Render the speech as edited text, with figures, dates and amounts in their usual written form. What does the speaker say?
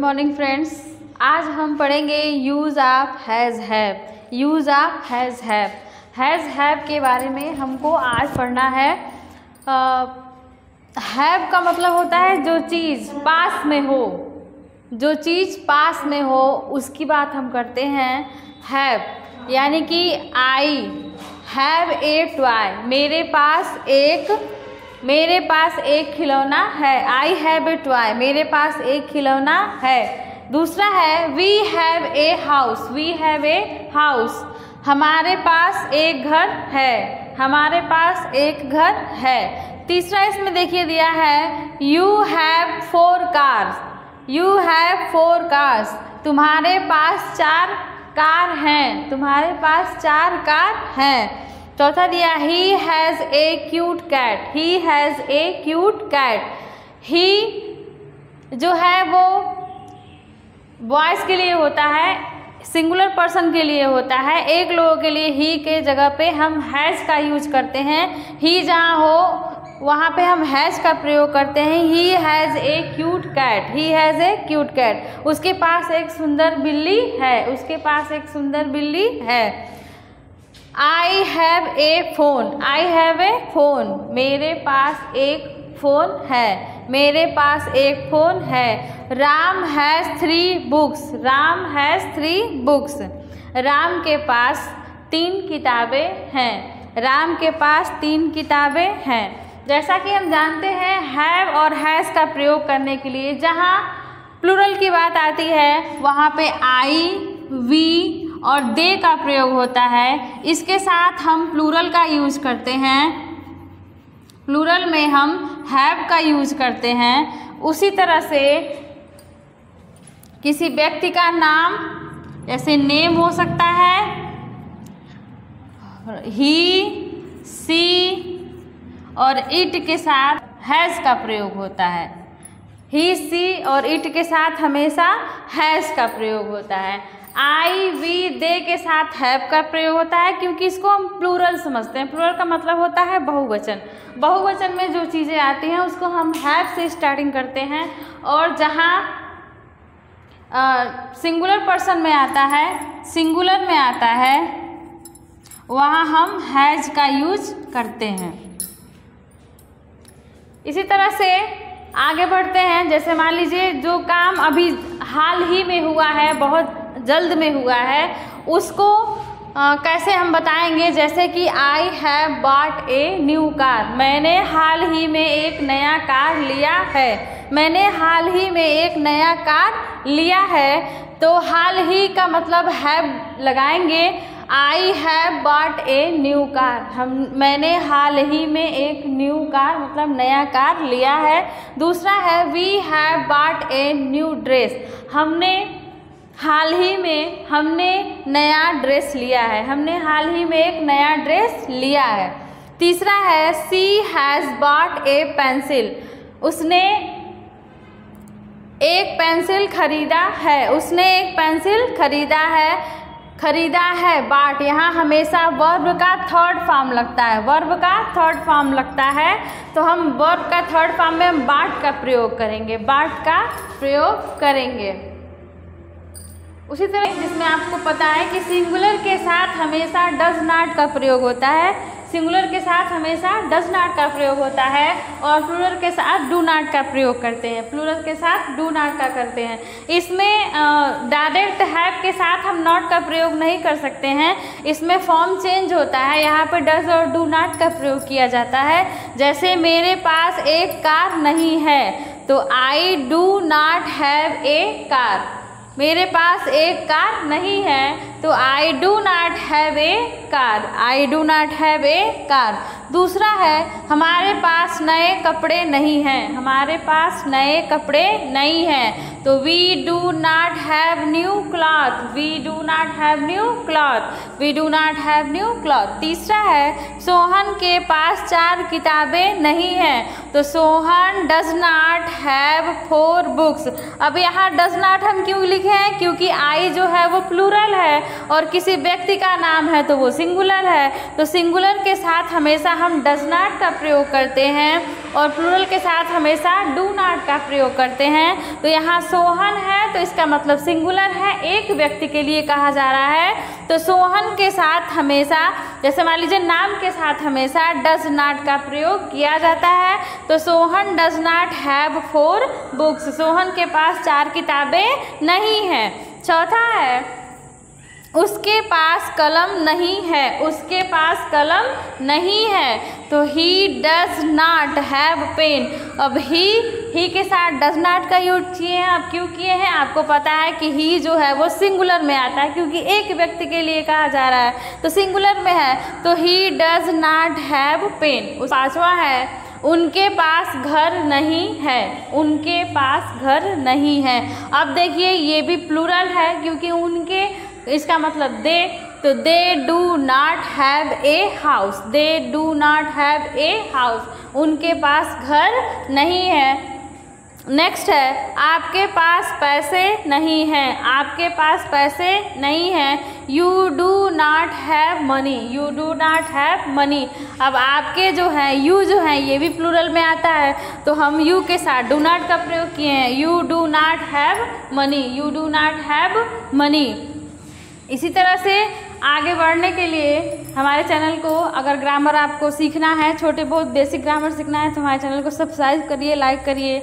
Morning friends, आज हम पढ़ेंगे use of has have. Use of has have के बारे में हमको आज पढ़ना है। हैव का मतलब होता है जो चीज़ पास में हो, जो चीज़ पास में हो उसकी बात हम करते हैं हैव। यानी कि आई हैव ए टॉय, मेरे पास एक खिलौना है। आई हैव ए टॉय, मेरे पास एक खिलौना है। दूसरा है we have a house, we have a house, हमारे पास एक घर है, हमारे पास एक घर है। तीसरा इसमें देखिए दिया है you have 4 cars, you have 4 cars, तुम्हारे पास 4 कार हैं, तुम्हारे पास 4 कार हैं। चौथा दिया he has a cute cat, he has a cute cat. ही जो है वो बॉयज़ के लिए होता है, सिंगुलर पर्सन के लिए होता है। एक लोगों के लिए ही के जगह पे हम हैज़ का यूज करते हैं। ही जहाँ हो वहाँ पे हम हैज़ का प्रयोग करते हैं। He has a cute cat, he has a cute cat, उसके पास एक सुंदर बिल्ली है, उसके पास एक सुंदर बिल्ली है। I have a phone, I have a phone, मेरे पास एक फ़ोन है, मेरे पास एक फ़ोन है। Ram has 3 books, Ram has 3 books, Ram के पास 3 किताबें हैं, राम के पास 3 किताबें हैं। जैसा कि हम जानते हैं हैव और हैज़ का प्रयोग करने के लिए जहाँ प्लूरल की बात आती है वहाँ पे आई, वी और दे का प्रयोग होता है। इसके साथ हम प्लूरल का यूज करते हैं, प्लूरल में हम हैव का यूज करते हैं। उसी तरह से किसी व्यक्ति का नाम जैसे नेम हो सकता है, ही, सी और इट के साथ हैज़ का प्रयोग होता है। ही, सी और इट के साथ हमेशा हैज़ का प्रयोग होता है। आई, वी, दे के साथ हैव का प्रयोग होता है क्योंकि इसको हम प्लूरल समझते हैं। प्लूरल का मतलब होता है बहुवचन। बहुवचन में जो चीज़ें आती हैं उसको हम हैव से स्टार्टिंग करते हैं, और जहाँ सिंगुलर पर्सन में आता है, सिंगुलर में आता है, वहाँ हम हैज़ का यूज करते हैं। इसी तरह से आगे बढ़ते हैं। जैसे मान लीजिए जो काम अभी हाल ही में हुआ है, बहुत जल्द में हुआ है, उसको कैसे हम बताएंगे। जैसे कि I have bought a new car, मैंने हाल ही में एक नया कार लिया है, मैंने हाल ही में एक नया कार लिया है। तो हाल ही का मतलब हैव लगाएंगे। I have bought a new car, मैंने हाल ही में एक न्यू कार मतलब नया कार लिया है। दूसरा है we have bought a new dress, हमने हाल ही में नया ड्रेस लिया है, हमने हाल ही में एक नया ड्रेस लिया है। तीसरा है सी हैज़ बॉट ए पेंसिल, उसने एक पेंसिल खरीदा है, उसने एक पेंसिल खरीदा है। खरीदा है बाट, यहाँ हमेशा वर्ब का थर्ड फॉर्म लगता है, वर्ब का थर्ड फॉर्म लगता है, तो हम वर्ब का थर्ड फॉर्म में हम बाट का प्रयोग करेंगे, बाट का प्रयोग करेंगे। उसी तरह जिसमें आपको पता है कि सिंगुलर के साथ हमेशा डज नॉट का प्रयोग होता है, सिंगुलर के साथ हमेशा डज नॉट का प्रयोग होता है, और प्लूरल के साथ डू नॉट का प्रयोग करते हैं, प्लूरल के साथ डू नॉट का करते हैं। इसमें डायरेक्ट हैव के साथ हम नॉट का प्रयोग नहीं कर सकते हैं, इसमें फॉर्म चेंज होता है। यहाँ पे डज और डू नॉट का प्रयोग किया जाता है। जैसे मेरे पास एक कार नहीं है, तो I do not have a car, मेरे पास एक कार नहीं है, तो I do not have a car, I do not have a car. दूसरा है हमारे पास नए कपड़े नहीं हैं, हमारे पास नए कपड़े नहीं हैं, तो we do not have new cloth, we do not have new cloth, we do not have new cloth. तीसरा है सोहन के पास 4 किताबें नहीं हैं, तो Sohan does not have 4 books. अब यहाँ डज नॉट हम क्यों लिखे हैं, क्योंकि आई जो है वो प्लूरल है और किसी व्यक्ति का नाम है तो वो सिंगुलर है, तो सिंगुलर के साथ हमेशा हम डज नॉट का प्रयोग करते हैं और प्लूरल के साथ हमेशा डू नॉट का प्रयोग करते हैं। तो यहाँ सोहन है तो इसका मतलब सिंगुलर है, एक व्यक्ति के लिए कहा जा रहा है। तो सोहन के साथ हमेशा, जैसे मान लीजिए नाम के साथ हमेशा डज नॉट का प्रयोग किया जाता है। तो Sohan does not have 4 books, Sohan के पास 4 किताबें नहीं हैं। चौथा है उसके पास कलम नहीं है, उसके पास कलम नहीं है। तो he does not have pen. अब ही के साथ डज नॉट का यूज किए हैं। अब क्यों किए हैं? आपको पता है कि ही जो है वो सिंगुलर में आता है, क्योंकि एक व्यक्ति के लिए कहा जा रहा है, तो सिंगुलर में है। तो he does not have pen. पांचवा है उनके पास घर नहीं है, उनके पास घर नहीं है। अब देखिए ये भी प्लूरल है, क्योंकि उनके इसका मतलब दे, तो they do not have a house, they do not have a house, उनके पास घर नहीं है। नेक्स्ट है आपके पास पैसे नहीं हैं, आपके पास पैसे नहीं हैं। You do not have money, you do not have money. अब आपके जो है यू जो है ये भी प्लूरल में आता है, तो हम यू के साथ डू नॉट का प्रयोग किए हैं। You do not have money, you do not have money. इसी तरह से आगे बढ़ने के लिए हमारे चैनल को, अगर ग्रामर आपको सीखना है, छोटे बहुत बेसिक ग्रामर सीखना है, तो हमारे चैनल को सब्सक्राइब करिए, लाइक करिए।